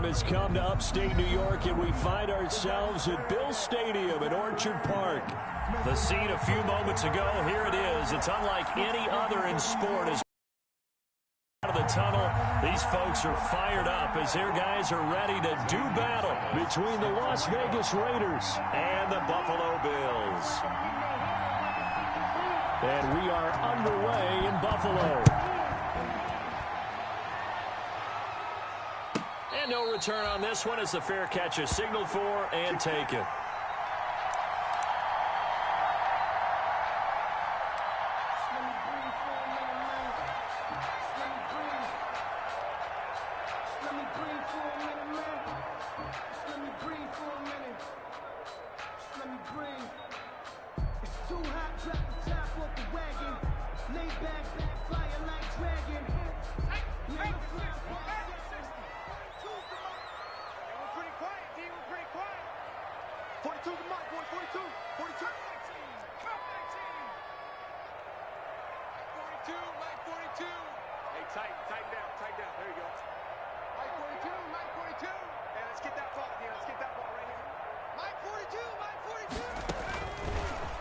time has come to upstate New York, and we find ourselves at Bill Stadium in Orchard Park. The scene a few moments ago, here it is. It's unlike any other in sport. As out of the tunnel, these folks are fired up as their guys are ready to do battle between the Las Vegas Raiders and the Buffalo Bills. And we are underway in Buffalo. And no return on this one as the fair catch is signaled for and taken.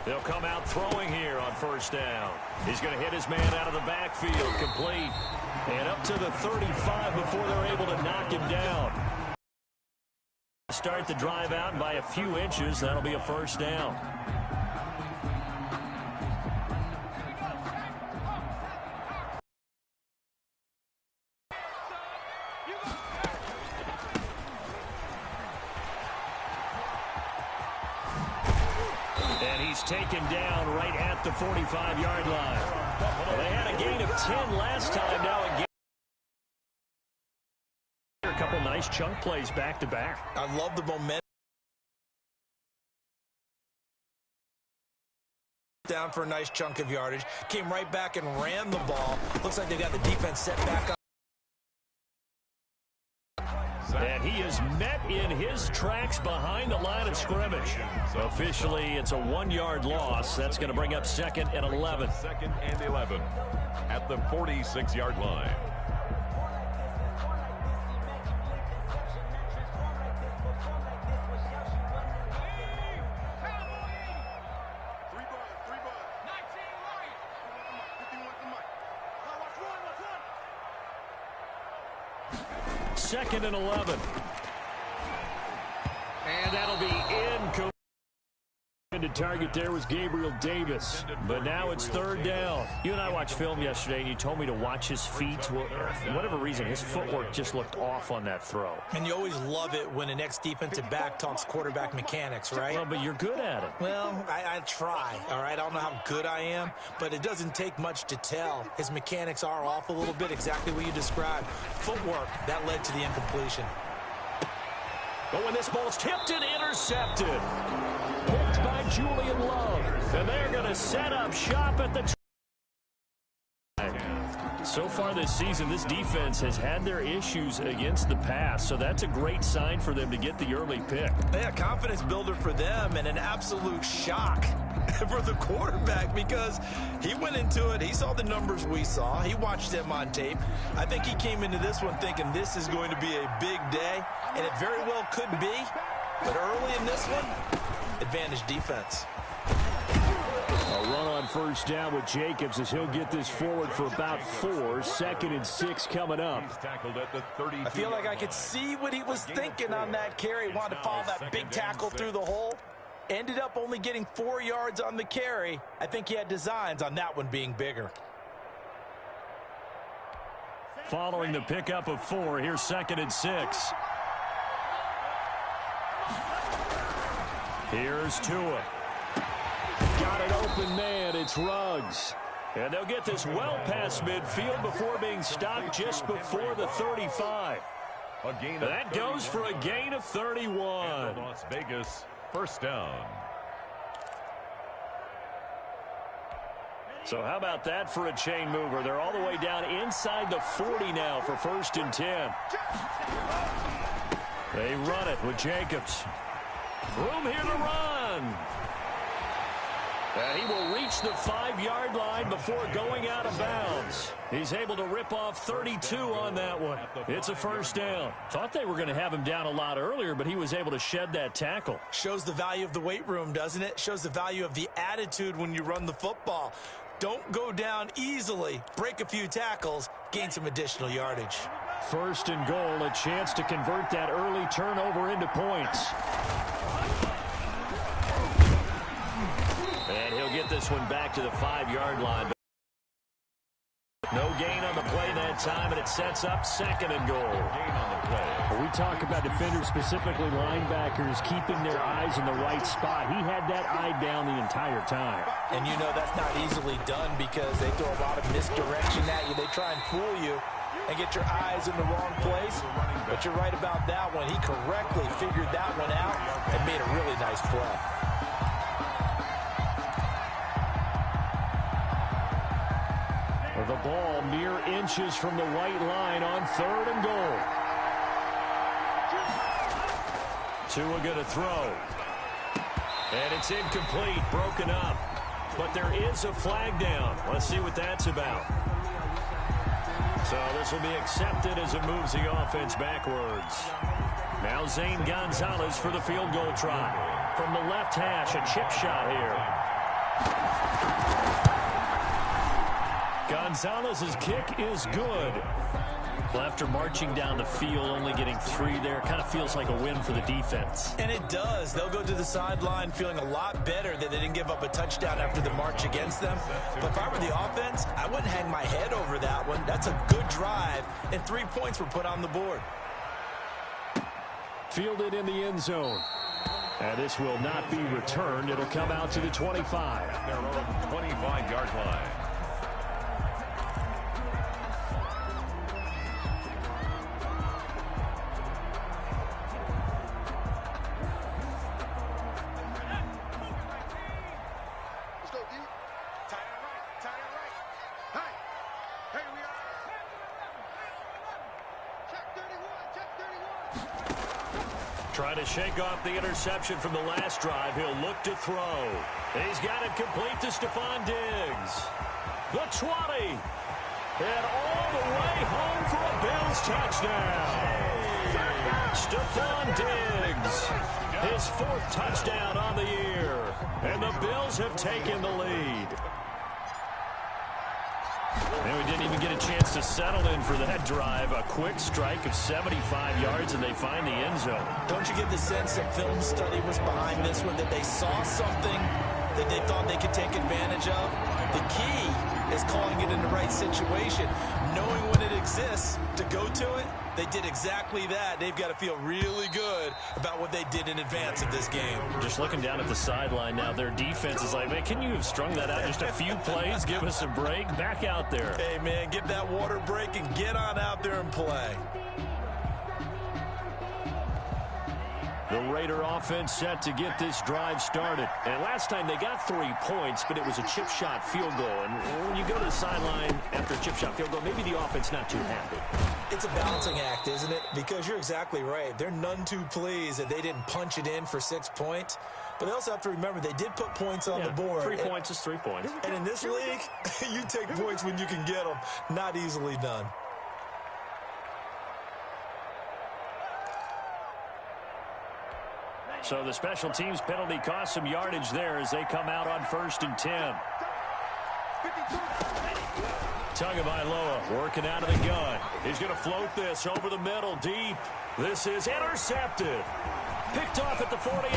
They'll come out throwing here on first down. He's going to hit his man out of the backfield, complete. And up to the 35 before they're able to knock him down. Start the drive out by a few inches. That'll be a first down. Taken down right at the 45-yard line. They had a gain of 10 last time. Now a gain. A couple nice chunk plays back-to-back. I love the momentum. Down for a nice chunk of yardage. Came right back and ran the ball. Looks like they got the defense set back up. And he is met in his tracks behind the line of scrimmage. Officially, it's a 1-yard loss. That's going to bring up 2nd and 11. 2nd and 11 at the 46-yard line. Second and 11. And that'll be incomplete. The target there was Gabriel Davis. But now it's 3rd down. You and I watched film yesterday, and you told me to watch his feet. For whatever reason, his footwork just looked off on that throw. And you always love it when an ex-defensive back talks quarterback mechanics, right? Well, but you're good at it. Well, I try, all right? I don't know how good I am, but it doesn't take much to tell. His mechanics are off a little bit, exactly what you described. Footwork, that led to the incompletion. But when this ball's tipped and intercepted. Picked by Julian Love. And they're going to set up shop at the... So far this season, this defense has had their issues against the pass, so that's a great sign for them to get the early pick. Yeah, confidence builder for them and an absolute shock for the quarterback because he went into it. He saw the numbers we saw. He watched them on tape. I think he came into this one thinking this is going to be a big day, and it very well could be. But early in this one, advantage defense. A run on first down with Jacobs as he'll get this forward for about 4. 2nd and 6 coming up. I feel like I could see what he was thinking on that carry. Wanted to follow that big tackle through the hole. Ended up only getting 4 yards on the carry. I think he had designs on that one being bigger. Following the pickup of 4, here's 2nd and 6. Here's Tua. Got an open man. It's Ruggs. And they'll get this well past midfield before being stopped just before the 35. That goes for a gain of 31. Las Vegas, first down. So how about that for a chain mover? They're all the way down inside the 40 now for 1st and 10. They run it with Jacobs. Room here to run. And he will reach the 5-yard line before going out of bounds. He's able to rip off 32 on that one. It's a first down. Thought they were going to have him down a lot earlier, but he was able to shed that tackle. Shows the value of the weight room, doesn't it? Shows the value of the attitude when you run the football. Don't go down easily. Break a few tackles. Gain some additional yardage. First and goal, a chance to convert that early turnover into points. And he'll get this one back to the 5-yard line. No gain on the play that time, and it sets up second and goal. Gain on the play. We talk about defenders, specifically linebackers, keeping their eyes in the right spot. He had that eye down the entire time. And you know that's not easily done because they throw a lot of misdirection at you. They try and fool you and get your eyes in the wrong place. But you're right about that one. He correctly figured that one out and made a really nice play. The ball mere inches from the white line on third and goal. Tua going to throw. And it's incomplete, broken up. But there is a flag down. Let's see what that's about. So this will be accepted as it moves the offense backwards. Now Zane Gonzalez for the field goal try. From the left hash, a chip shot here. Gonzalez's kick is good. Well, after marching down the field, only getting 3 there, kind of feels like a win for the defense. And it does. They'll go to the sideline feeling a lot better that they didn't give up a touchdown after the march against them. But if I were the offense, I wouldn't hang my head over that one. That's a good drive, and 3 points were put on the board. Fielded in the end zone. And this will not be returned. It'll come out to the 25. Their own 25-yard line. Trying to shake off the interception from the last drive. He'll look to throw. He's got it complete to Stephon Diggs. The 20. And all the way home for a Bills touchdown. Stephon Diggs. His 4th touchdown on the year. And the Bills have taken the lead. And we didn't even get a chance to settle in for that drive. A quick strike of 75 yards, and they find the end zone. Don't you get the sense that film study was behind this one, that they saw something that they thought they could take advantage of? The key is calling it in the right situation, knowing when it exists to go to it. They did exactly that. They've got to feel really good about what they did in advance of this game. Just looking down at the sideline now, their defense is like, man, can you have strung that out just a few plays? Give us a break. Back out there. Hey, man, get that water break and get on out there and play. The Raider offense set to get this drive started. And last time they got 3 points, but it was a chip shot field goal. And when you go to the sideline after a chip shot field goal, maybe the offense not too happy. It's a balancing act, isn't it? Because you're exactly right. They're none too pleased that they didn't punch it in for 6 points. But they also have to remember they did put points on the board. 3 points is 3 points. And in this league, you take points when you can get them. Not easily done. So the special teams penalty cost some yardage there as they come out on 1st and 10. Tagovailoa working out of the gun. He's going to float this over the middle deep. This is intercepted. Picked off at the 48.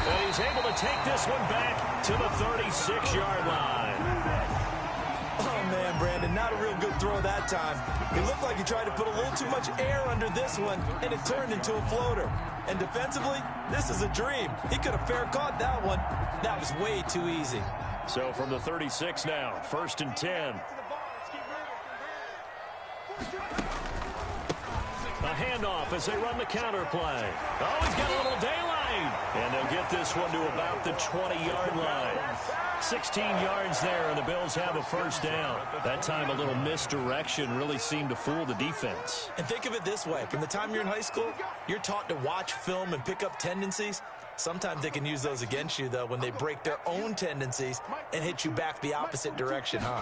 And he's able to take this one back to the 36-yard line. Oh, man, Brandon, not a real good throw that time. It looked like he tried to put a little too much air under this one, and it turned into a floater. And defensively, this is a dream. He could have fair caught that one. That was way too easy. So from the 36 now, 1st and 10. A handoff as they run the counter play. Oh, he's got a little daylight. And they'll get this one to about the 20-yard line. 16 yards there, and the Bills have a first down. That time, a little misdirection really seemed to fool the defense. And think of it this way. From the time you're in high school, you're taught to watch film and pick up tendencies. Sometimes they can use those against you, though, when they break their own tendencies and hit you back the opposite direction, huh?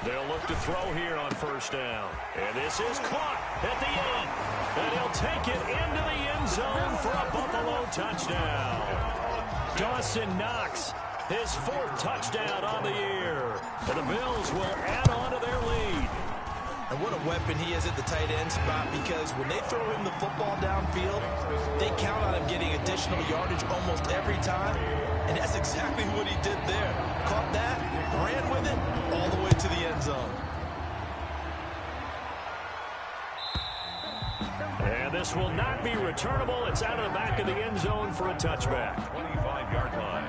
They'll look to throw here on first down. And this is caught at the 8. And he'll take it into the end zone for a Buffalo touchdown. Dawson Knox, his 4th touchdown on the year. And the Bills will add on to their lead. And what a weapon he is at the tight end spot, because when they throw him the football downfield, they count on him getting additional yardage almost every time. And that's exactly what he did there. Caught that, ran with it, all the way to the end zone. And this will not be returnable. It's out of the back of the end zone for a touchback. 25-yard line.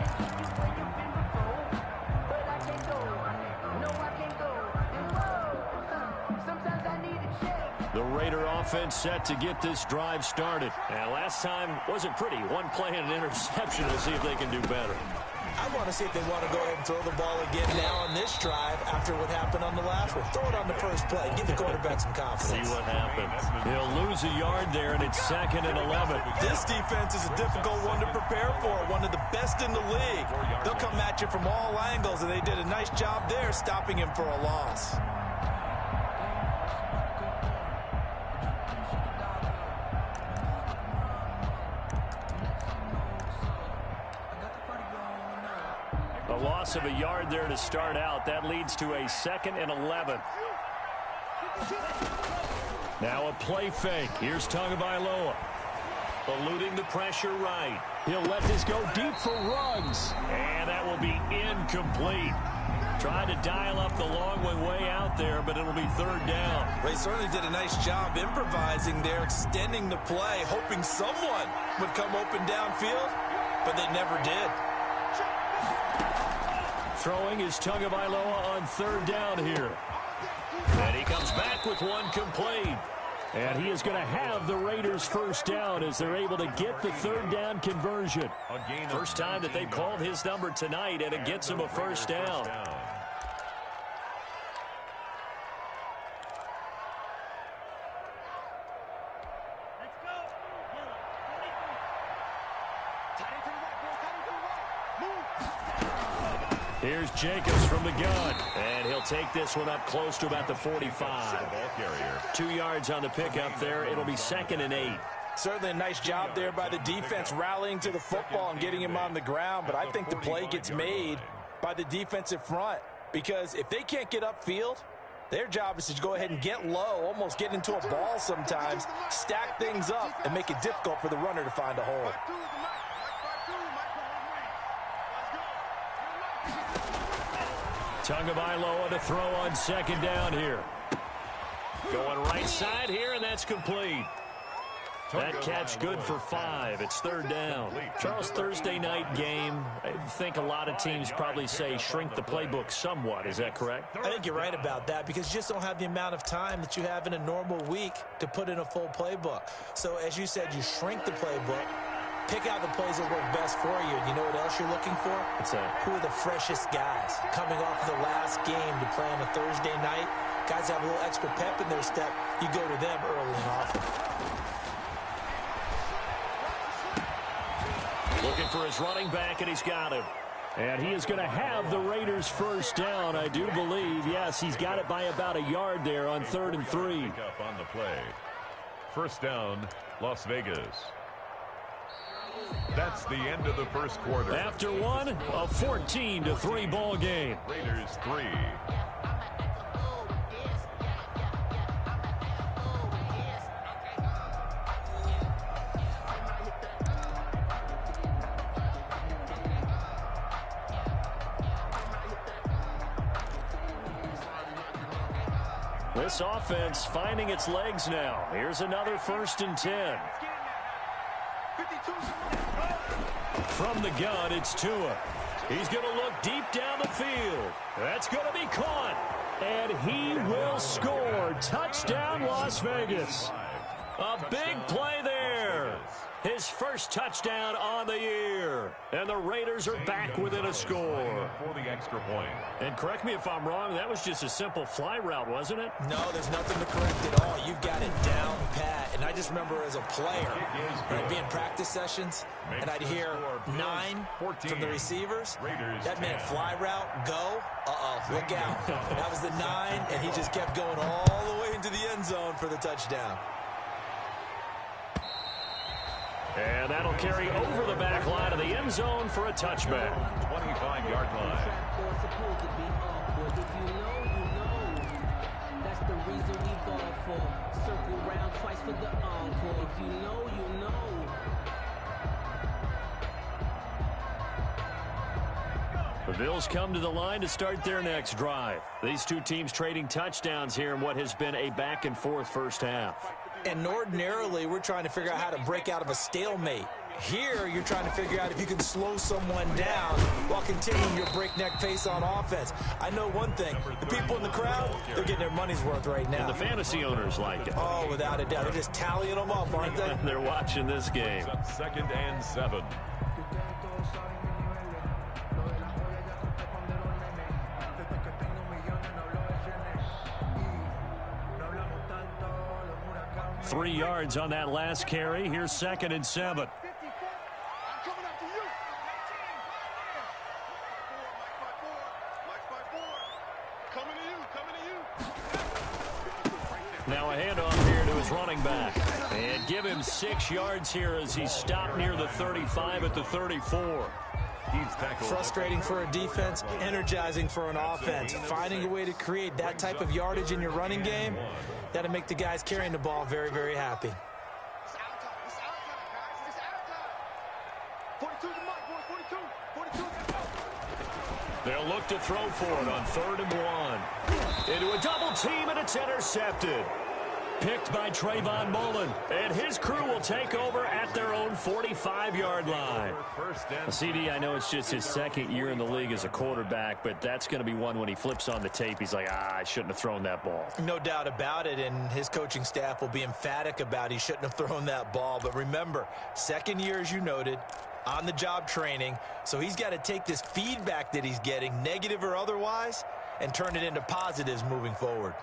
The Raider offense set to get this drive started. And last time wasn't pretty. One play and an interception. We'll see if they can do better. I want to see if they want to go ahead and throw the ball again now on this drive after what happened on the last one. Throw it on the first play. Give the quarterback some confidence. See what happens. He'll lose a yard there, and it's 2nd and 11. This defense is a difficult one to prepare for. One of the best in the league. They'll come at you from all angles, and they did a nice job there stopping him for a loss. A loss of a yard there to start out. That leads to a 2nd and 11. Now a play fake. Here's Tagovailoa. Eluding the pressure right. He'll let this go deep for Ruggs. And that will be incomplete. Trying to dial up the long one way out there, but it'll be 3rd down. They certainly did a nice job improvising there, extending the play, hoping someone would come open downfield, but they never did. Throwing is Tagovailoa on 3rd down here. And he comes back with one complete. And he is going to have the Raiders' first down as they're able to get the 3rd down conversion. First time that they've called his number tonight, and it gets him a first down. Here's Jacobs from the gun, and he'll take this one up close to about the 45. 2 yards on the pickup there. It'll be 2nd and 8. Certainly a nice job there by the defense rallying to the football and getting him on the ground, but I think the play gets made by the defensive front, because if they can't get upfield, their job is to go ahead and get low, almost get into a ball sometimes, stack things up, and make it difficult for the runner to find a hole. Tagovailoa to throw on 2nd down here. Going right side here, and that's complete. That catch good for 5. It's 3rd down. Charles, Thursday night game, I think a lot of teams probably say shrink the playbook somewhat. Is that correct? I think you're right about that, because you just don't have the amount of time that you have in a normal week to put in a full playbook. So as you said, you shrink the playbook, pick out the plays that work best for you. And you know what else you're looking for? What's that? Who are the freshest guys coming off of the last game to play on a Thursday night? Guys have a little extra pep in their step. You go to them early and often. Looking for his running back, and he's got him. And he is going to have the Raiders' first down, I do believe. Yes, he's got it by about a yard there on 3rd and 3. Up on the play. First down, Las Vegas. That's the end of the first quarter. After one, a 14-3 ball game. Raiders 3. This offense finding its legs now. Here's another 1st and 10. From the gun, it's Tua. He's going to look deep down the field. That's going to be caught. And he will score. Touchdown, Las Vegas. A big play there. his first touchdown on the year. And the Raiders are back within a score. For the extra point. And correct me if I'm wrong, that was just a simple fly route, wasn't it? No, there's nothing to correct at all. You've got it down pat. And I just remember as a player, I'd be in practice sessions, and I'd hear 9 from the receivers. That meant fly route, go. Look out. That was the 9, and he just kept going all the way into the end zone for the touchdown. And that'll carry over the back line of the end zone for a touchback. 25-yard line. That's the reason we ball for. Circle round twice for the encore. If you know, you know. The Bills come to the line to start their next drive. These two teams trading touchdowns here in what has been a back-and-forth first half. And ordinarily, we're trying to figure out how to break out of a stalemate. Here, you're trying to figure out if you can slow someone down while continuing your breakneck pace on offense. I know one thing. The people in the crowd, they're getting their money's worth right now. And the fantasy owners like it. Oh, without a doubt. They're just tallying them up, aren't they? They're watching this game. 2nd and 7. Three yards on that last carry. Here's 2nd and 7. Now a handoff here to his running back. And give him 6 yards here as he stopped near the 35 at the 34. Frustrating for a defense, energizing for an offense. Finding a way to create that type of yardage in your running game, that'll make the guys carrying the ball very, very happy. They'll look to throw for it on 3rd and 1. Into a double team, and it's intercepted. Picked by Trayvon Mullen, and his crew will take over at their own 45-yard line. CD, I know it's just his 2nd year in the league as a quarterback, but that's going to be one when he flips on the tape, he's like, I shouldn't have thrown that ball. No doubt about it, and his coaching staff will be emphatic about he shouldn't have thrown that ball. But remember, 2nd year, as you noted, on-the-job training, so he's got to take this feedback that he's getting, negative or otherwise, and turn it into positives moving forward.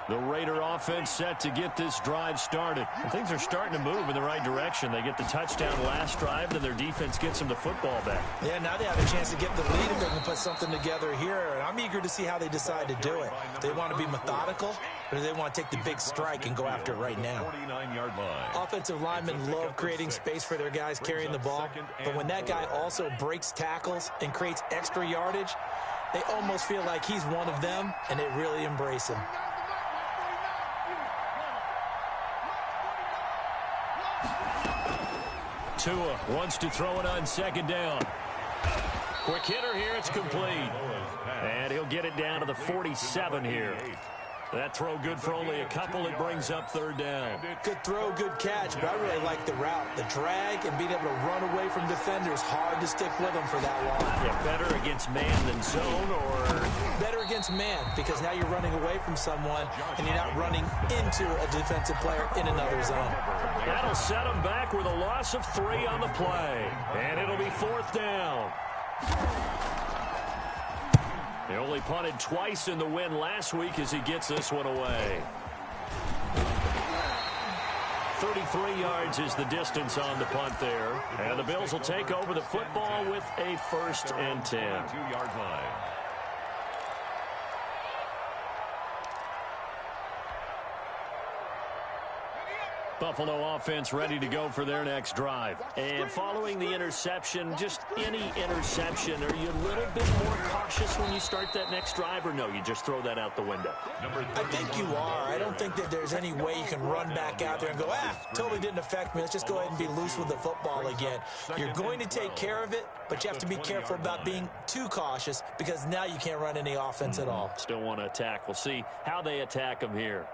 The Raider offense set to get this drive started. And things are starting to move in the right direction. They get the touchdown last drive, then their defense gets them the football back. Yeah, now they have a chance to get the lead if they can put something together here. And I'm eager to see how they decide to do it. Do they want to be methodical, or do they want to take the big strike and go after it right now? 49-yard line. Offensive linemen love creating space for their guys carrying the ball. But when that guy also breaks tackles and creates extra yardage, they almost feel like he's one of them, and they really embrace him. Tua wants to throw it on 2nd down. Quick hitter here, it's complete. And he'll get it down to the 47 here. That throw good for only a couple. It brings up 3rd down. Good throw, good catch, but I really like the route. The drag and being able to run away from defenders, hard to stick with them for that long. Yeah, better against man than zone, or? Better against man, because now you're running away from someone and you're not running into a defensive player in another zone. That'll set him back with a loss of 3 on the play. And it'll be 4th down. He only punted twice in the win last week as he gets this one away. 33 yards is the distance on the punt there. And the Bills will take over the football with a 1st and 10. 2-yard line. Buffalo offense ready to go for their next drive. And following the interception, just any interception, are you a little bit more cautious when you start that next drive, or no, you just throw that out the window? I think you are. I don't think that there's any way you can run back out there and go, totally didn't affect me. Let's just go ahead and be loose with the football again. You're going to take care of it, but you have to be careful about being too cautious, because now you can't run any offense at all. Still want to attack. We'll see how they attack them here.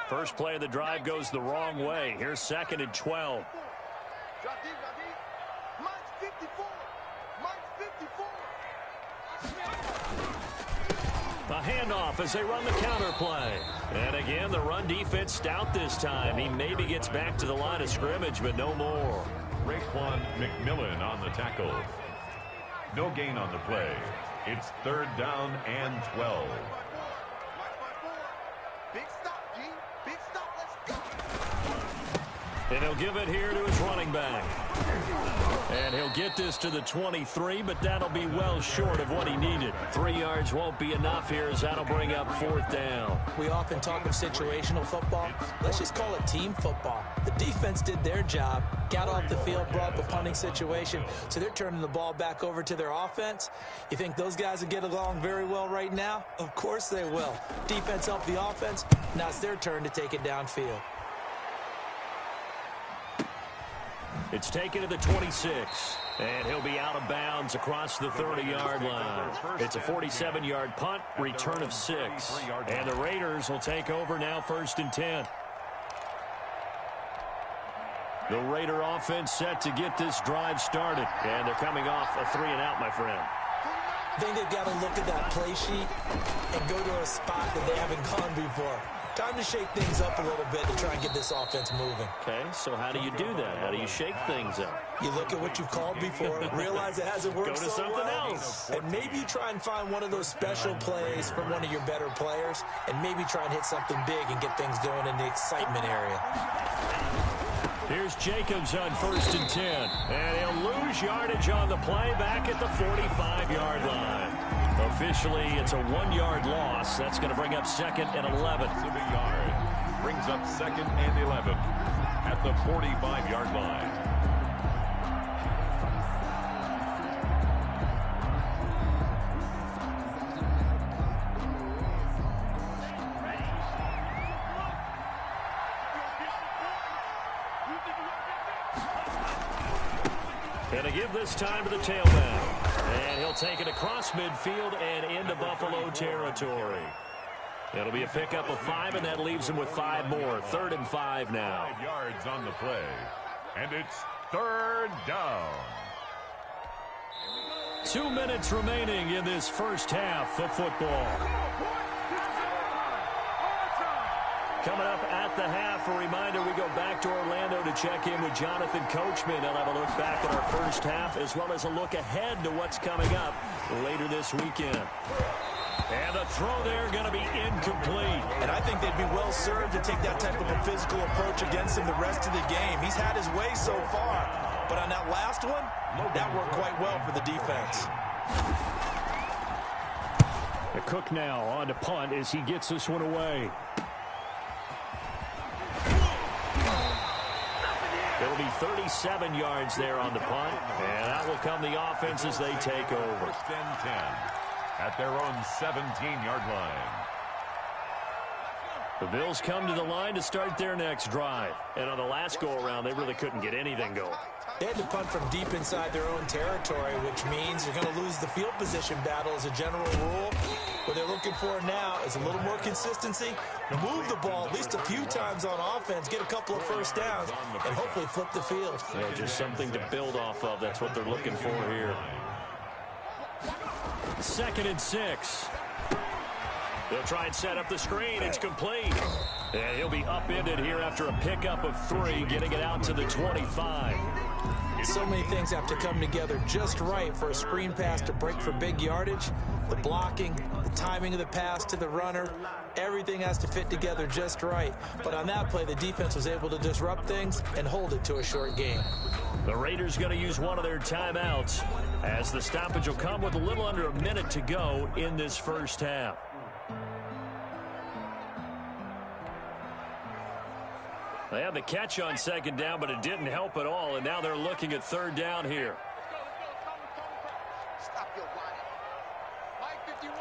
First play of the drive goes the wrong way. Here's 2nd and 12. A handoff as they run the counter play. And again, the run defense stout this time. He maybe gets back to the line of scrimmage, but no more. Raekwon McMillan on the tackle. No gain on the play. It's 3rd down and 12. Big stop, G. Big stop. Let's go. And he'll give it here to his running back. And he'll get this to the 23, but that'll be well short of what he needed. 3 yards won't be enough here as that'll bring up 4th down. We often talk of situational football. Let's just call it team football. The defense did their job, got off the field, brought up a punting situation, so they're turning the ball back over to their offense. You think those guys will get along very well right now? Of course they will. Defense helped the offense. Now it's their turn to take it downfield. It's taken to the 26, and he'll be out of bounds across the 30-yard line. It's a 47-yard punt, return of 6. And the Raiders will take over now 1st and 10. The Raider offense set to get this drive started, and they're coming off a 3-and-out, my friend. I think they've got to look at that play sheet and go to a spot that they haven't gone before. Time to shake things up a little bit to try and get this offense moving. Okay, so how do you do that? How do you shake things up? You look at what you've called before, realize it hasn't worked Go to so something well, else. and maybe you try and find one of those special plays from one of your better players, and maybe try and hit something big and get things going in the excitement area. Here's Jacobs on 1st and 10. And he'll lose yardage on the play back at the 45-yard line. Officially, it's a 1-yard loss. That's going to bring up 2nd and 11. Yard. Brings up 2nd and 11 at the 45-yard line. Going to give this time to the tailback. And he'll take it across midfield and into Buffalo territory. It'll be a pickup of 5, and that leaves him with 5 more. 3rd and 5 now. 5 yards on the play. And it's 3rd down. 2 minutes remaining in this first half of football. Coming up at the half, a reminder, we go back to Orlando to check in with Jonathan Coachman. He'll have a look back at our first half as well as a look ahead to what's coming up later this weekend. And the throw there going to be incomplete. And I think they'd be well served to take that type of a physical approach against him the rest of the game. He's had his way so far, but on that last one, that worked quite well for the defense. The Cook now on to punt as he gets this one away. It'll be 37 yards there on the punt, and that will come the offense as they take over. 1st and 10 at their own 17-yard line. The Bills come to the line to start their next drive. And on the last go-around, they really couldn't get anything going. They had to punt from deep inside their own territory, which means you're going to lose the field position battle as a general rule. What they're looking for now is a little more consistency, move the ball at least a few times on offense, get a couple of first downs, and hopefully flip the field. Yeah, just something to build off of. That's what they're looking for here. 2nd and 6. They'll try and set up the screen. It's complete. And he'll be upended here after a pickup of 3, getting it out to the 25. So many things have to come together just right for a screen pass to break for big yardage. The blocking, the timing of the pass to the runner, everything has to fit together just right. But on that play, the defense was able to disrupt things and hold it to a short game. The Raiders going to use one of their timeouts as the stoppage will come with a little under a minute to go in this first half. They had the catch on 2nd down, but it didn't help at all, and now they're looking at 3rd down here. Stop your body. Mike 51.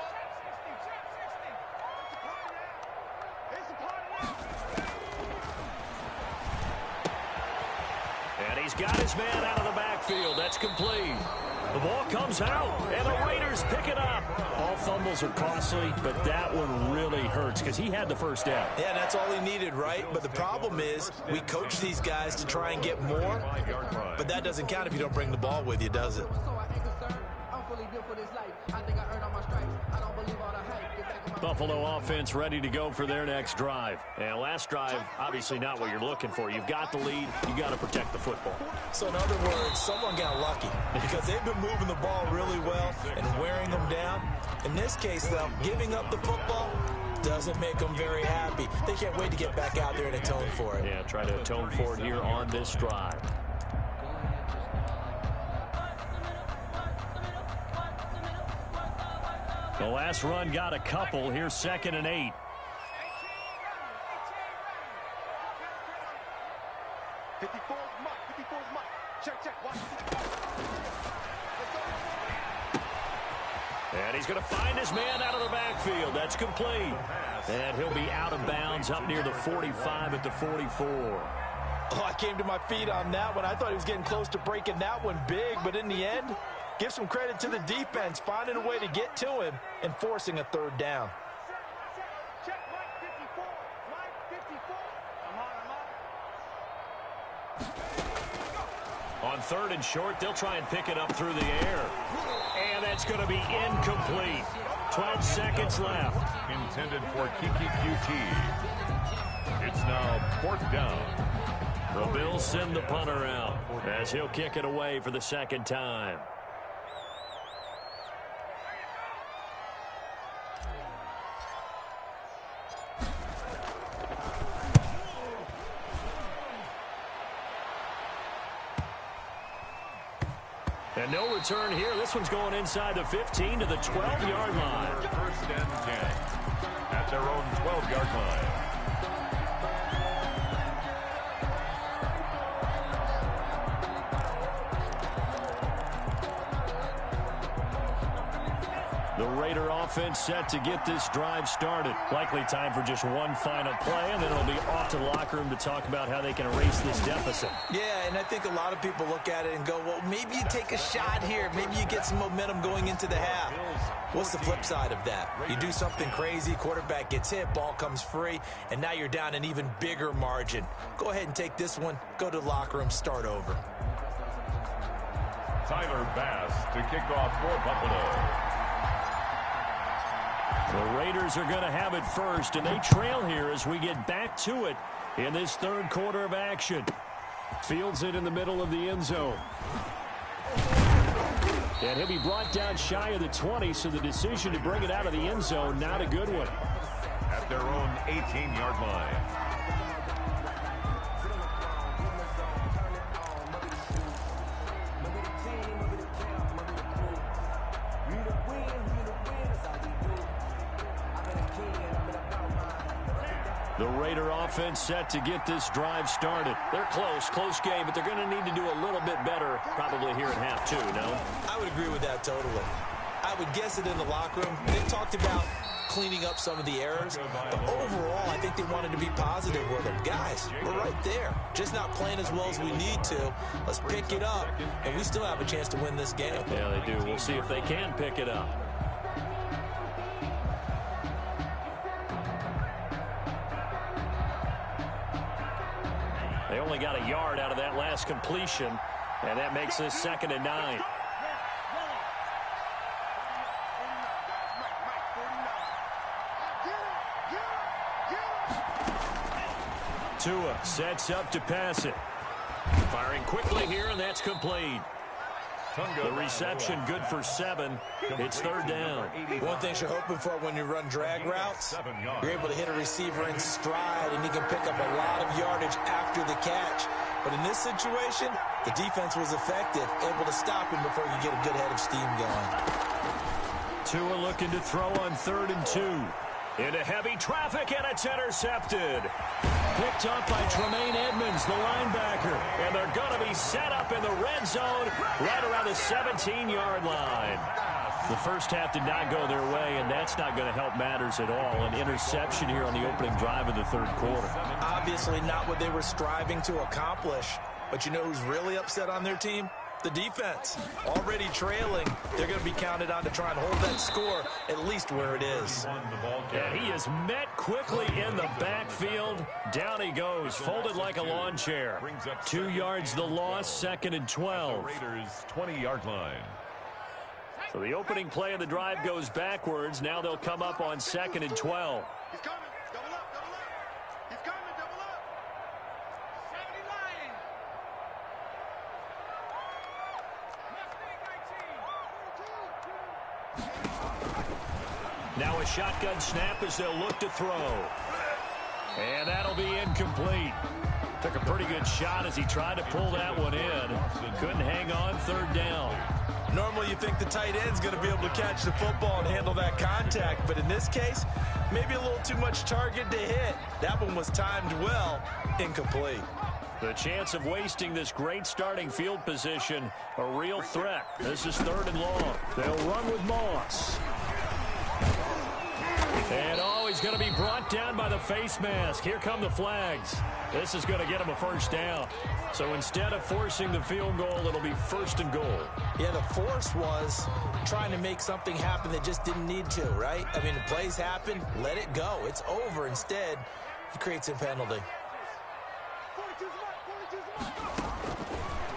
And he's got his man out of the backfield. That's complete. The ball comes out, and the Raiders pick it up. All fumbles are costly, but that one really hurts because he had the first down. Yeah, that's all he needed, right? But the problem is we coach these guys to try and get more, but that doesn't count if you don't bring the ball with you, does it? I'm fully built for this life. I think I earned all my stripes. I don't believe all the hype. Get back Buffalo offense ready to go for their next drive. And last drive, obviously not what you're looking for. You've got the lead. You got to protect the football. So in other words, someone got lucky because they've been moving the ball really well and wearing them down. In this case, though, giving up the football doesn't make them very happy. They can't wait to get back out there and atone for it. Yeah, try to atone for it here on this drive. The last run got a couple. Here's 2nd and 8. And he's going to find his man out of the backfield. That's complete. And he'll be out of bounds up near the 45 at the 44. Oh, I came to my feet on that one. I thought he was getting close to breaking that one big, but in the end, give some credit to the defense, finding a way to get to him and forcing a 3rd down. On 3rd and short, they'll try and pick it up through the air. And that's going to be incomplete. 12 seconds left. Intended for Kiki QT. It's now 4th down. The Bills send the punter out as he'll kick it away for the 2nd time. And no return here. This one's going inside the 15 to the 12-yard line. 1st and 10 at their own 12-yard line. The Raider offense set to get this drive started. Likely time for just one final play, and then it'll be off to the locker room to talk about how they can erase this deficit. Yeah, and I think a lot of people look at it and go, well, maybe you take a shot here. Maybe you get some momentum going into the half. What's the flip side of that? You do something crazy, quarterback gets hit, ball comes free, and now you're down an even bigger margin. Go ahead and take this one, go to the locker room, start over. Tyler Bass to kick off for Buffalo. The Raiders are going to have it first, and they trail here as we get back to it in this 3rd quarter of action. Fields it in the middle of the end zone. And he'll be brought down shy of the 20, so the decision to bring it out of the end zone, not a good one. At their own 18-yard line. The Raider offense set to get this drive started. They're close game, but they're going to need to do a little bit better probably here at half 2, no? I would agree with that totally. I would guess it in the locker room. They talked about cleaning up some of the errors, but overall, I think they wanted to be positive with them. Guys, we're right there. Just not playing as well as we need to. Let's pick it up, and we still have a chance to win this game. Yeah, they do. We'll see if they can pick it up. They only got a yard out of that last completion, and that makes this 2nd and 9. Tua sets up to pass it. Firing quickly here, and that's complete. The reception good for 7. It's 3rd down. One thing you're hoping for when you run drag routes, you're able to hit a receiver in stride, and he can pick up a lot of yardage after the catch. But in this situation, the defense was effective, able to stop him before you get a good head of steam going. Tua looking to throw on 3rd and 2. Into heavy traffic, and it's intercepted. Picked up by Tremaine Edmonds, the linebacker. And they're going to be set up in the red zone right around the 17-yard line. The first half did not go their way, and that's not going to help matters at all. An interception here on the opening drive of the 3rd quarter. Obviously not what they were striving to accomplish. But you know who's really upset on their team? The defense. Already trailing, they're going to be counted on to try and hold that score at least where it is. And he is met quickly in the backfield. Down he goes, folded like a lawn chair. 2 yards the loss, 2nd and 12. Raiders 20-yard line. So the opening play of the drive goes backwards. Now they'll come up on 2nd and 12. He's coming. Double up, double up. He's coming, double up. 70 Lions. Now a shotgun snap as they'll look to throw. And that'll be incomplete. Took a pretty good shot as he tried to pull that one in. Couldn't hang on, 3rd down. Normally you think the tight end's going to be able to catch the football and handle that contact, but in this case, maybe a little too much target to hit. That one was timed well, incomplete. The chance of wasting this great starting field position, a real threat. This is 3rd and long. They'll run with Moss. And he's going to be brought down by the face mask. Here come the flags. This is going to get him a 1st down. So instead of forcing the field goal, it'll be 1st and goal. Yeah, the force was trying to make something happen that just didn't need to, right? I mean, the plays happen, let it go. It's over. Instead, he creates a penalty.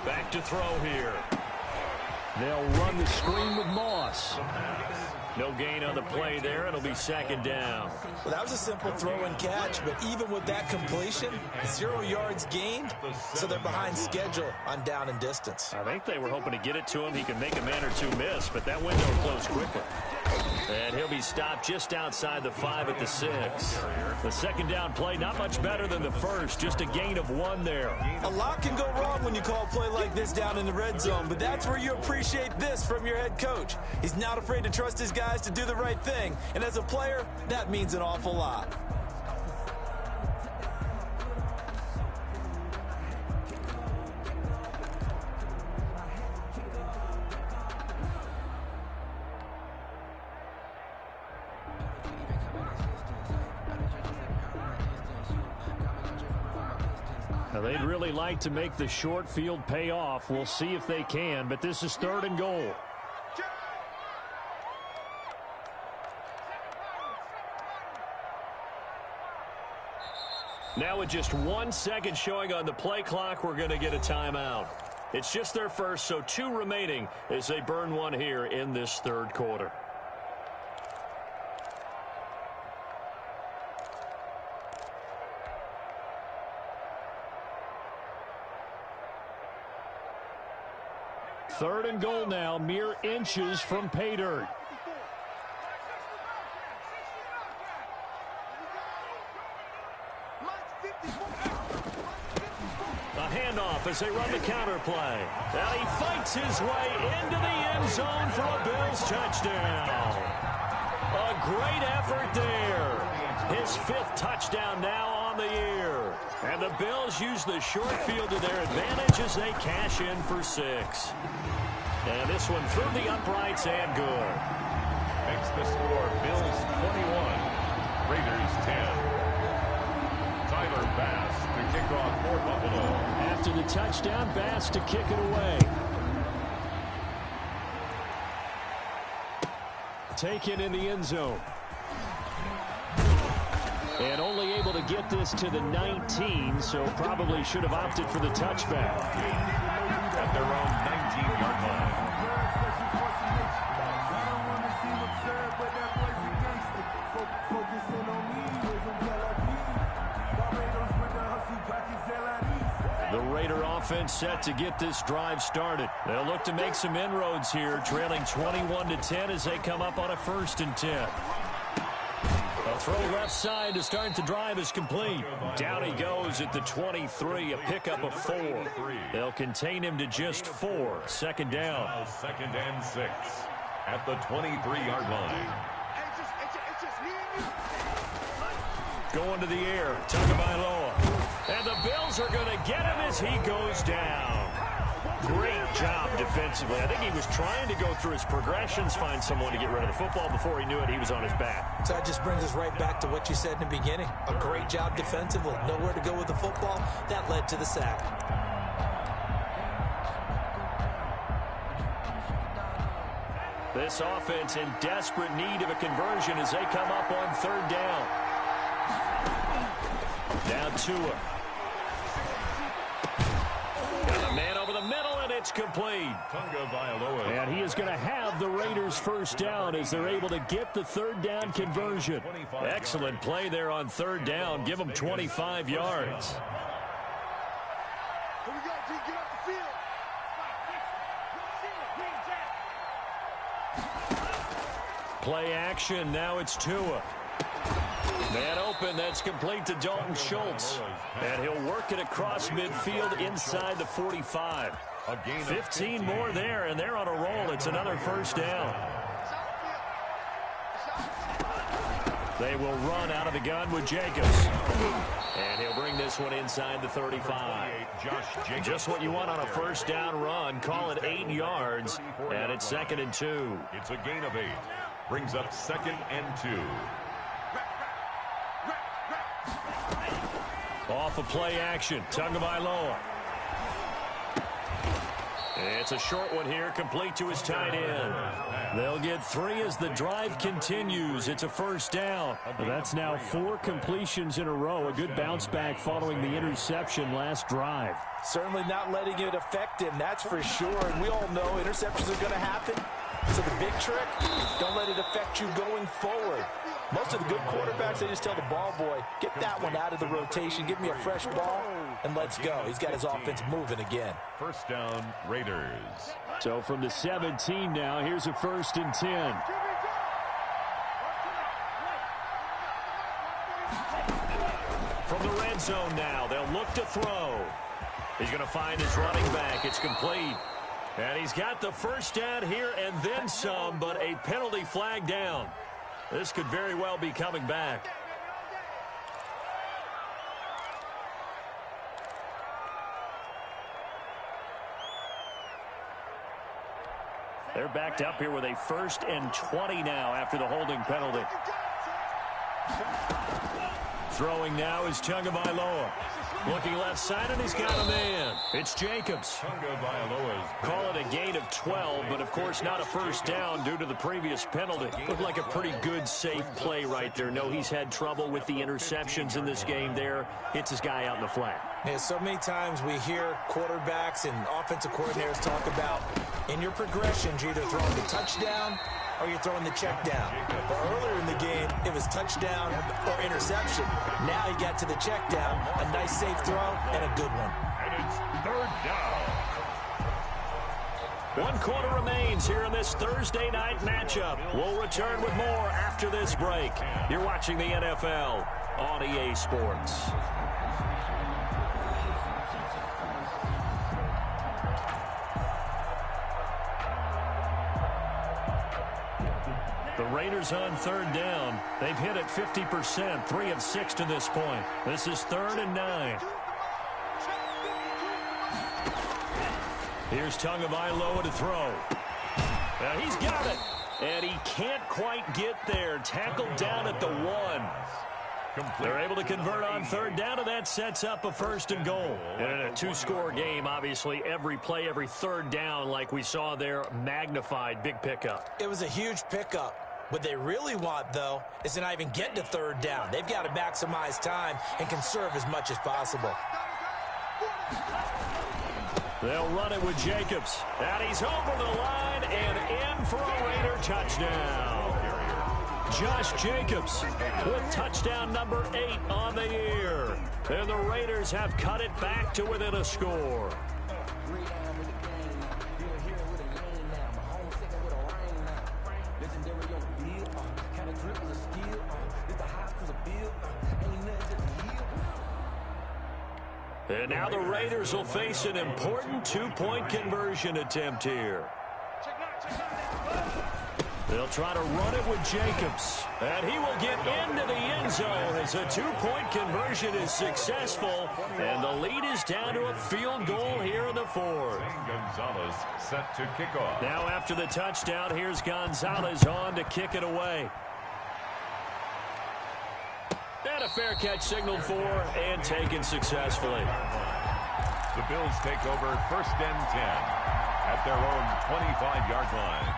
Back to throw here. They'll run the screen with Moss. No gain on the play there. It'll be 2nd down. Well, that was a simple throw and catch, but even with that completion, 0 yards gained, so they're behind schedule on down and distance. I think they were hoping to get it to him. He can make a man or two miss, but that window closed quickly. And he'll be stopped just outside the 5 at the 6. The 2nd down play, not much better than the first, just a gain of 1 there. A lot can go wrong when you call a play like this down in the red zone, but that's where you appreciate this from your head coach. He's not afraid to trust his guys to do the right thing, and as a player, that means an awful lot. Now, they'd really like to make the short field pay off. We'll see if they can, but this is 3rd and goal. Now with just 1 second showing on the play clock, we're going to get a timeout. It's just their first, so 2 remaining as they burn 1 here in this 3rd quarter. Third and goal now, mere inches from pay dirt. A handoff as they run the counter play. Now he fights his way into the end zone for a Bills touchdown. A great effort there. His 5th touchdown now on the year. And the Bills use the short field to their advantage as they cash in for 6. And this one through the uprights and good. Makes the score Bills 21, Raiders 10. Tyler Bass to kick off for Buffalo. After the touchdown, Bass to kick it away. Taken in the end zone. And only able to get this to the 19, so probably should have opted for the touchback. At their own 19-yard line. The Raider offense set to get this drive started. They'll look to make some inroads here, trailing 21-10 as they come up on a 1st and 10. A throw left side to start the drive is complete. Down he goes at the 23, a pickup of 4. They'll contain him to just 4. 2nd down. 2nd and 6 at the 23-yard line. Going to the air, Tagovailoa. And the Bills are going to get him as he goes down. Great job defensively. I think he was trying to go through his progressions, find someone to get rid of the football. Before he knew it, he was on his back. So that just brings us right back to what you said in the beginning. A great job defensively. Nowhere to go with the football. That led to the sack. This offense in desperate need of a conversion as they come up on 3rd down. Now Tua. Got a man over the middle, and it's complete. Tagovailoa. And he is going to have the Raiders first down as they're able to get the third down conversion. Excellent play there on third down. Give them 25 yards. Here we go, G. Get off the field. Play action. Now it's Tua. Man open. That's complete to Dalton Schultz. And he'll work it across midfield inside the 45. 15 more there, and they're on a roll. It's another first down. They will run out of the gun with Jacobs. And he'll bring this one inside the 35. Just what you want on a first down run. Call it 8 yards, and it's 2nd and 2. It's a gain of 8. Brings up 2nd and 2. Off of play action. Tagovailoa. It's a short one here, complete to his tight end. They'll get 3 as the drive continues. It's a first down. That's now 4 completions in a row. A good bounce back following the interception last drive. Certainly not letting it affect him, that's for sure. And we all know interceptions are going to happen. So the big trick, don't let it affect you going forward. Most of the good quarterbacks, they just tell the ball boy, get that one out of the rotation, give me a fresh ball, and let's go. He's got his offense moving again. First down, Raiders. So from the 17 now, here's a 1st and 10. From the red zone now, they'll look to throw. He's going to find his running back. It's complete. And he's got the first down here and then some, but a penalty flag down. This could very well be coming back. They're backed up here with a 1st and 20 now after the holding penalty. Throwing now is Tagovailoa. Looking left side, and he's got a man. It's Jacobs. Call it a gain of 12, but of course not a first down due to the previous penalty. Looked like a pretty good, safe play right there. No, he's had trouble with the interceptions in this game there. Hits his guy out in the flat. Yeah, so many times we hear quarterbacks and offensive coordinators talk about in your progressions, you're either throwing the touchdown or you're throwing the check down. But earlier in the game, it was touchdown or interception. Now he got to the check down, a nice safe throw, and a good one. And it's 3rd down. 1 quarter remains here in this Thursday night matchup. We'll return with more after this break. You're watching the NFL on EA Sports. The Raiders on 3rd down. They've hit it 50%, 3 of 6 to this point. This is 3rd and 9. Here's Tagovailoa to throw. Now he's got it. And he can't quite get there. Tackled down at the 1. They're able to convert on 3rd down, and that sets up a 1st and goal. And in a 2-score game, obviously, every play, every 3rd down, like we saw there, magnified. Big pickup. It was a huge pickup. What they really want, though, is to not even get to 3rd down. They've got to maximize time and conserve as much as possible. They'll run it with Jacobs. And he's over the line and in for a Raider touchdown. Josh Jacobs with touchdown number 8 on the year. And the Raiders have cut it back to within a score. And now the Raiders will face an important 2-point conversion attempt here. They'll try to run it with Jacobs. And he will get into the end zone as a 2-point conversion is successful. And the lead is down to a field goal here in the 4th. Gonzalez set to kick off. Now after the touchdown, here's Gonzalez on to kick it away. And a fair catch signaled for and taken successfully. The Bills take over 1st and 10 at their own 25-yard line.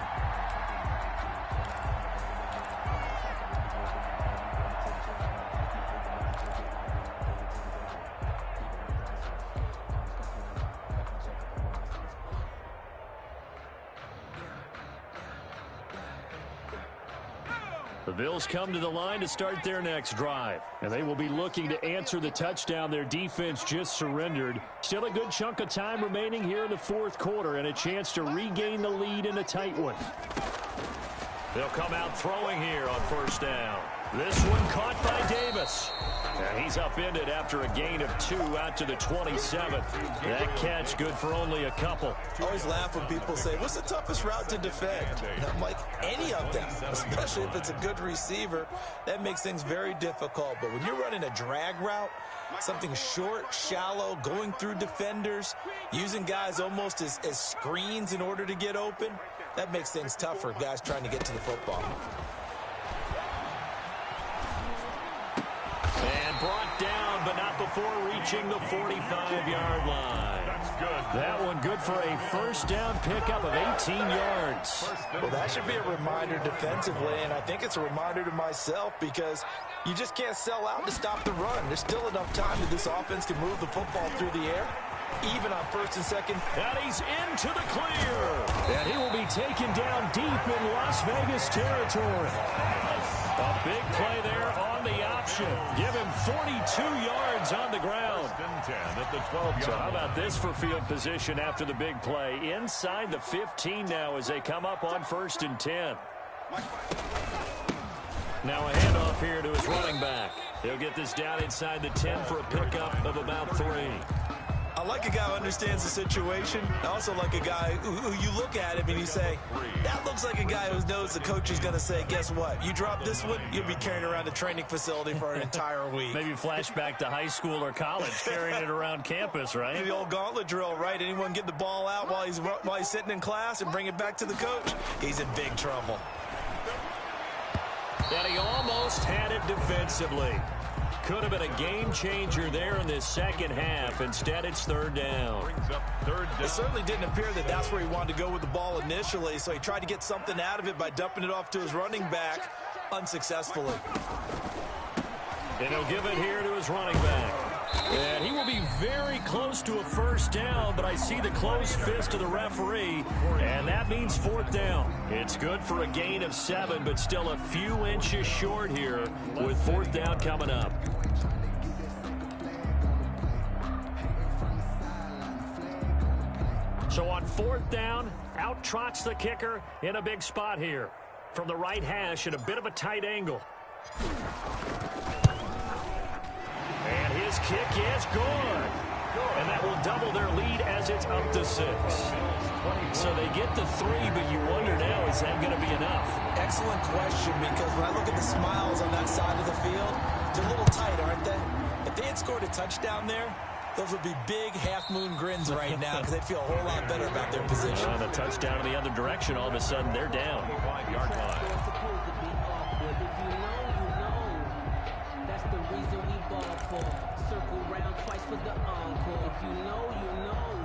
The Bills come to the line to start their next drive, and they will be looking to answer the touchdown their defense just surrendered. Still a good chunk of time remaining here in the fourth quarter and a chance to regain the lead in a tight one. They'll come out throwing here on first down. This one caught by Davis. And he's upended after a gain of 2 out to the 27th. That catch good for only a couple. I always laugh when people say, what's the toughest route to defend? And I'm like, any of them, especially if it's a good receiver. That makes things very difficult. But when you're running a drag route, something short, shallow, going through defenders, using guys almost as screens in order to get open, that makes things tough for guys trying to get to the football. And brought down, but not before reaching the 45-yard line. That's good. That one good for a first down pickup of 18 yards. Well, that should be a reminder defensively, and I think it's a reminder to myself because you just can't sell out to stop the run. There's still enough time that this offense can move the football through the air, even on first and second. And he's into the clear. And he will be taken down deep in Las Vegas territory. A big play there on the option. Give him 42 yards on the ground. First and 10 at the 12-yard So how about this for field position after the big play? Inside the 15 now as they come up on first and 10. Now a handoff here to his running back. He'll get this down inside the 10 for a pickup of about 3. I like a guy who understands the situation. I also like a guy who you look at him and you say, that looks like a guy who knows the coach is going to say, guess what? You drop this one, you'll be carrying around a training facility for an entire week. Maybe flashback to high school or college, carrying it around campus, right? The old gauntlet drill, right? Anyone get the ball out while he's sitting in class and bring it back to the coach? He's in big trouble. And he almost had it defensively. Could have been a game changer there in this second half. Instead, it's third down. brings up third down. It certainly didn't appear that that's where he wanted to go with the ball initially, so he tried to get something out of it by dumping it off to his running back unsuccessfully. And he'll give it here to his running back. And he will be very close to a first down, but I see the closed fist of the referee, and that means fourth down. It's good for a gain of 7, but still a few inches short here with fourth down coming up. So on fourth down, out trots the kicker in a big spot here. From the right hash at a bit of a tight angle. And his kick is good. And that will double their lead as it's up to 6. So they get the 3, but you wonder now, is that going to be enough? Excellent question, because when I look at the smiles on that side of the field, they're a little tight, aren't they? If they had scored a touchdown there, those would be big half-moon grins right now because they'd feel a whole lot better about their position. On a touchdown in the other direction, all of a sudden they're down. 5-yard line. It's supposed to be awkward. If you know, you know. That's the reason we ball for. Circle round twice for the encore. If you know, you know.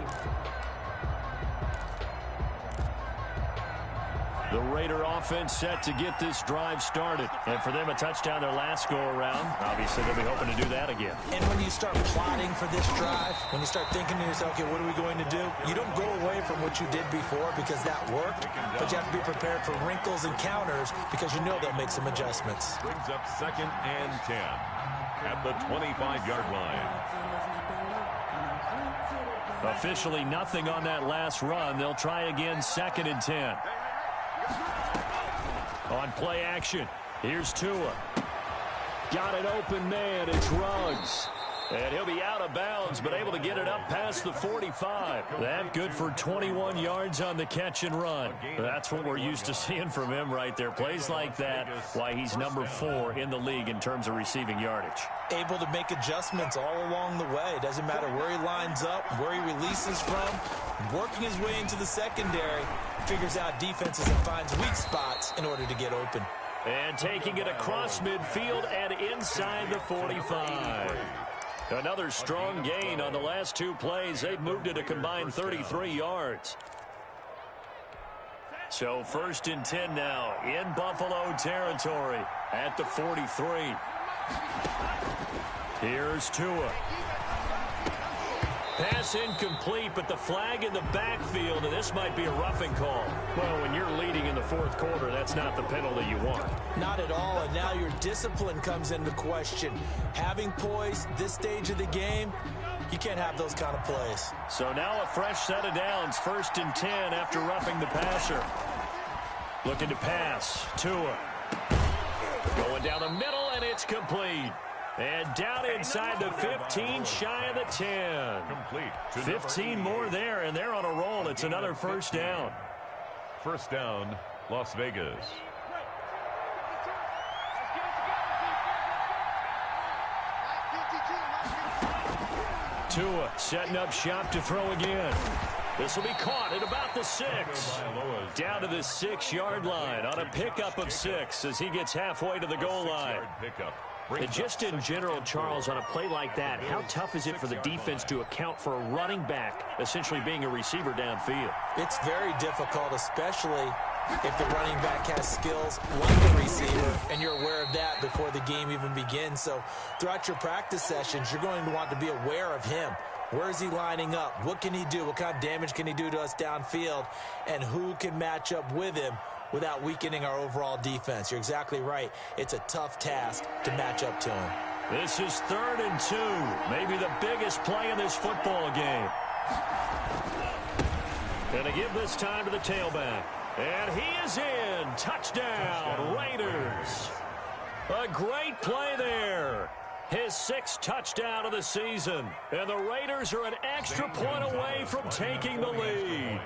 The Raider offense set to get this drive started. And for them, a touchdown their last go-around. Obviously, they'll be hoping to do that again. And when you start plotting for this drive, when you start thinking to yourself, okay, what are we going to do? You don't go away from what you did before because that worked, but you have to be prepared for wrinkles and counters because you know they'll make some adjustments. Brings up 2nd and 10 at the 25-yard line. Officially nothing on that last run. They'll try again 2nd and 10. On play action, here's Tua. Got an open man, it's Ruggs. And he'll be out of bounds, but able to get it up past the 45. That good for 21 yards on the catch and run. That's what we're used to seeing from him right there. Plays like that, why he's number 4 in the league in terms of receiving yardage. Able to make adjustments all along the way. Doesn't matter where he lines up, where he releases from. Working his way into the secondary, figures out defenses and finds weak spots in order to get open. And taking it across midfield and inside the 45. Another strong gain on the last 2 plays. They've moved it a combined 33 yards. So 1st and 10 now in Buffalo territory at the 43. Here's Tua. Pass incomplete, but the flag in the backfield, and this might be a roughing call. Well, when you're leading in the fourth quarter, that's not the penalty you want. Not at all, and now your discipline comes into question. Having poise this stage of the game, you can't have those kind of plays. So now a fresh set of downs, 1st and 10 after roughing the passer. Looking to pass. Tua. Going down the middle, and it's complete. And down inside the 15, shy of the 10. Complete. 15 more there, and they're on a roll. It's another first down. First down, Las Vegas. Tua setting up shop to throw again. This will be caught at about the 6. Down to the 6-yard line on a pickup of 6 as he gets halfway to the goal line. And just in general, Charles, on a play like that, how tough is it for the defense to account for a running back essentially being a receiver downfield? It's very difficult, especially if the running back has skills like a receiver, and you're aware of that before the game even begins. So throughout your practice sessions, you're going to want to be aware of him. Where is he lining up? What can he do? What kind of damage can he do to us downfield? And who can match up with him without weakening our overall defense? You're exactly right. It's a tough task to match up to him. This is 3rd and 2. Maybe the biggest play in this football game. Going to give this time to the tailback. And he is in. Touchdown, Raiders. A great play there. His 6th touchdown of the season. And the Raiders are an extra point away from taking the lead.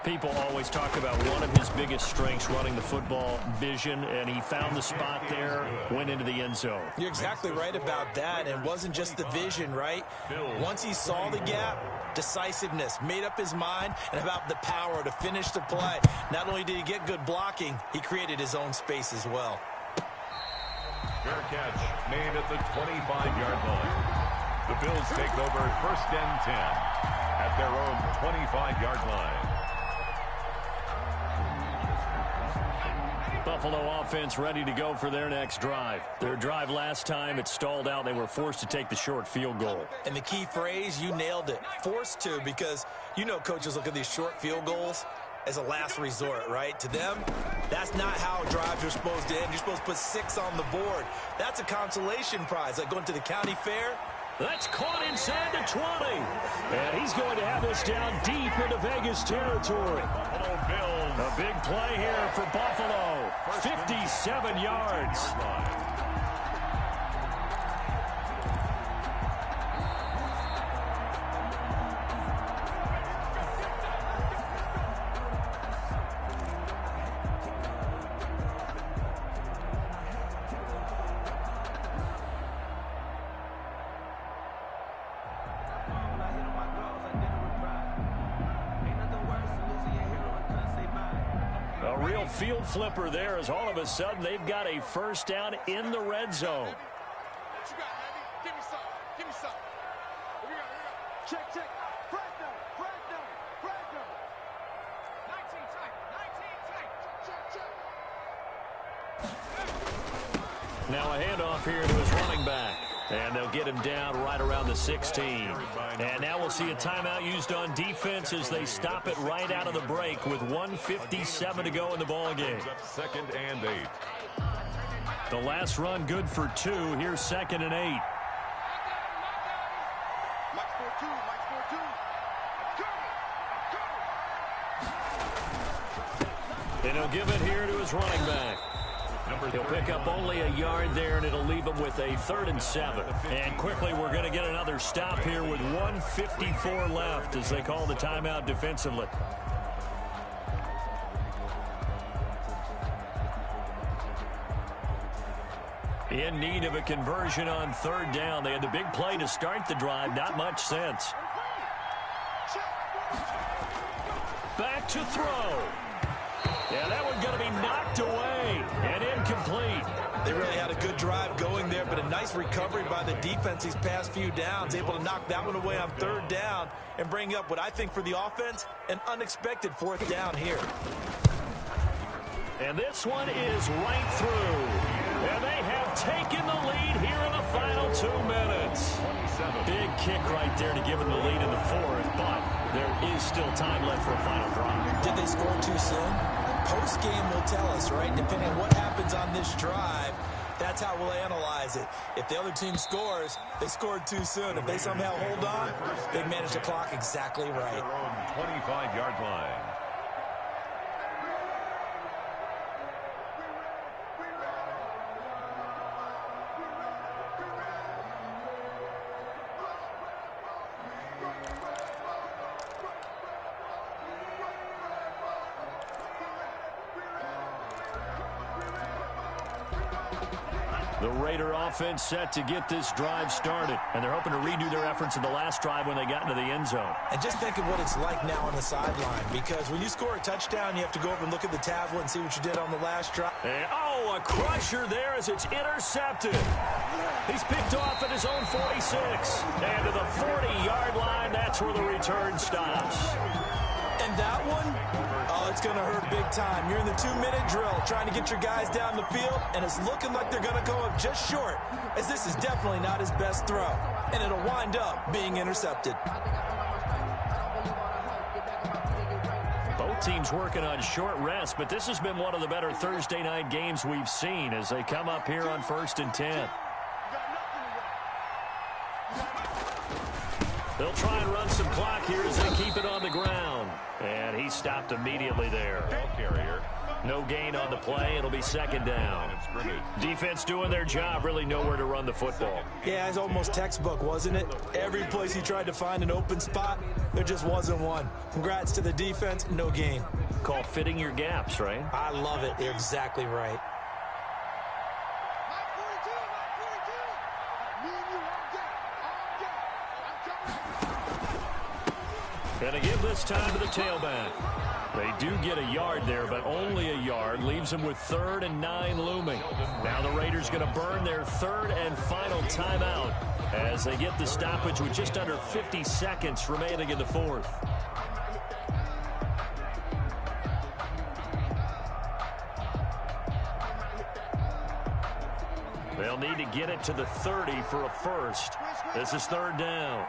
People always talk about one of his biggest strengths, running the football, vision, and he found the spot there, went into the end zone. You're exactly right about that. It wasn't just the vision, right? Once he saw the gap, decisiveness, made up his mind, and about the power to finish the play. Not only did he get good blocking, he created his own space as well. Fair catch made at the 25-yard line. The Bills take over 1st and 10 at their own 25-yard line. Buffalo offense ready to go for their next drive. Their drive last time, it stalled out. They were forced to take the short field goal. And the key phrase, you nailed it. Forced to, because you know coaches look at these short field goals as a last resort, right? To them, that's not how drives are supposed to end. You're supposed to put 6 on the board. That's a consolation prize, like going to the county fair. That's caught inside the 20. And he's going to have this down deep into Vegas territory. Buffalo Bills. A big play here for Buffalo. 57 yards. A real field flipper there as all of a sudden they've got a first down in the red zone. What you got, Andy? Give me some. Give me some. Here we go. Check, check. Flag down. Flag down. Flag down. 19 tight. 19 tight. Check, check. Now a handoff here to his running back. And they'll get him down right around the 16. And now we'll see a timeout used on defense as they stop it right out of the break with 1:57 to go in the ballgame. 2nd and 8. The last run good for 2. Here's 2nd and 8. Mike's for 2. Mike's for 2. Cover. And he'll give it here to his running back. He'll pick up only a yard there, and it'll leave him with a 3rd and 7. And quickly, we're going to get another stop here with 1:54 left as they call the timeout defensively. In need of a conversion on 3rd down. They had the big play to start the drive. Not much sense. Back to throw. Yeah, that one's going to be knocked away and incomplete. They really had a good drive going there, but a nice recovery by the defense these past few downs, able to knock that one away on 3rd down and bring up what I think for the offense, an unexpected 4th down here. And this one is right through. And they have taken the lead here in the final 2 minutes. Big kick right there to give them the lead in the fourth, but there is still time left for a final drive. Did they score too soon? Post-game will tell us, right? Depending on what happens on this drive, that's how we'll analyze it. If the other team scores, they scored too soon. If they somehow hold on, they manage the clock exactly right. Their own 25-yard line. The Raider offense set to get this drive started, and they're hoping to redo their efforts in the last drive when they got into the end zone. And just think of what it's like now on the sideline, because when you score a touchdown, you have to go over and look at the tablet and see what you did on the last drive. And, oh, a crusher there as it's intercepted. He's picked off at his own 46. And to the 40-yard line, that's where the return stops. And that one, oh, it's going to hurt big time. You're in the 2-minute drill trying to get your guys down the field, and it's looking like they're going to go up just short, as this is definitely not his best throw. And it'll wind up being intercepted. Both teams working on short rest, but this has been one of the better Thursday night games we've seen as they come up here on 1st and 10. They'll try and run some clock here as they keep it on the ground. And he stopped immediately there. Carrier. No gain on the play. It'll be 2nd down. Defense doing their job. Really nowhere to run the football. Yeah, it's almost textbook, wasn't it? Every place he tried to find an open spot, there just wasn't one. Congrats to the defense. No gain. Call fitting your gaps, right? I love it. You're exactly right. Gonna give this time to the tailback. They do get a yard there, but only a yard. Leaves them with 3rd and 9 looming. Now the Raiders going to burn their 3rd and final timeout as they get the stoppage with just under 50 seconds remaining in the 4th. They'll need to get it to the 30 for a first. This is 3rd down.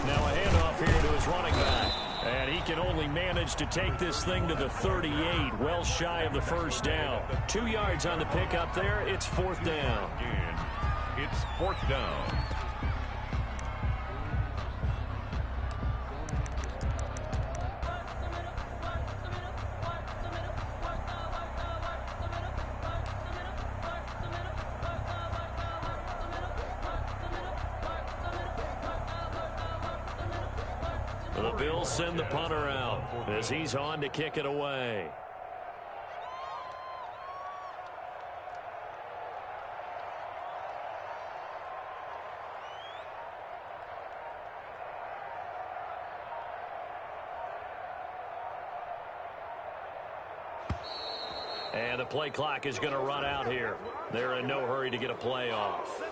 Now a handoff here to his running back. And he can only manage to take this thing to the 38, well shy of the first down. 2 yards on the pickup there. It's 4th down. It's 4th down. The Bills send the punter out as he's on to kick it away. And the play clock is going to run out here. They're in no hurry to get a play off.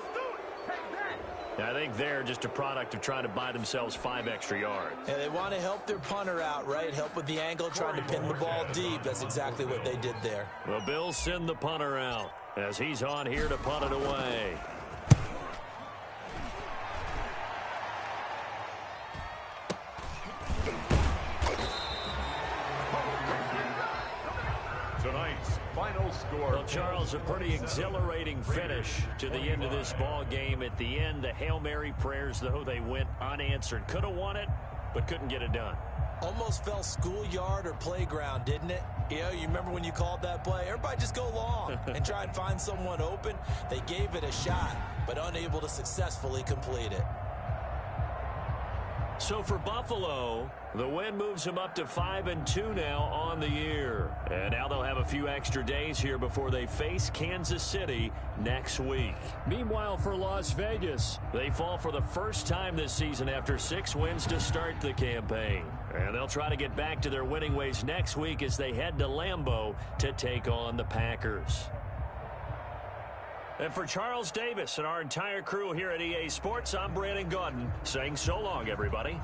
I think they're just a product of trying to buy themselves 5 extra yards. And they want to help their punter out, right? Help with the angle, trying to pin the ball deep. That's exactly what they did there. The Bills send the punter out as he's on here to punt it away. Tonight's final score. Well, Charles, a pretty exhilarating finish to the end of this ball game. At the end, the Hail Mary prayers, though, they went unanswered. Could have won it, but couldn't get it done. Almost felt schoolyard or playground, didn't it? You remember when you called that play? Everybody just go long and try and find someone open. They gave it a shot, but unable to successfully complete it. So for Buffalo, the win moves them up to 5-2 now on the year. And now they'll have a few extra days here before they face Kansas City next week. Meanwhile, for Las Vegas, they fall for the first time this season after 6 wins to start the campaign. And they'll try to get back to their winning ways next week as they head to Lambeau to take on the Packers. And for Charles Davis and our entire crew here at EA Sports, I'm Brandon Gaudin saying so long, everybody.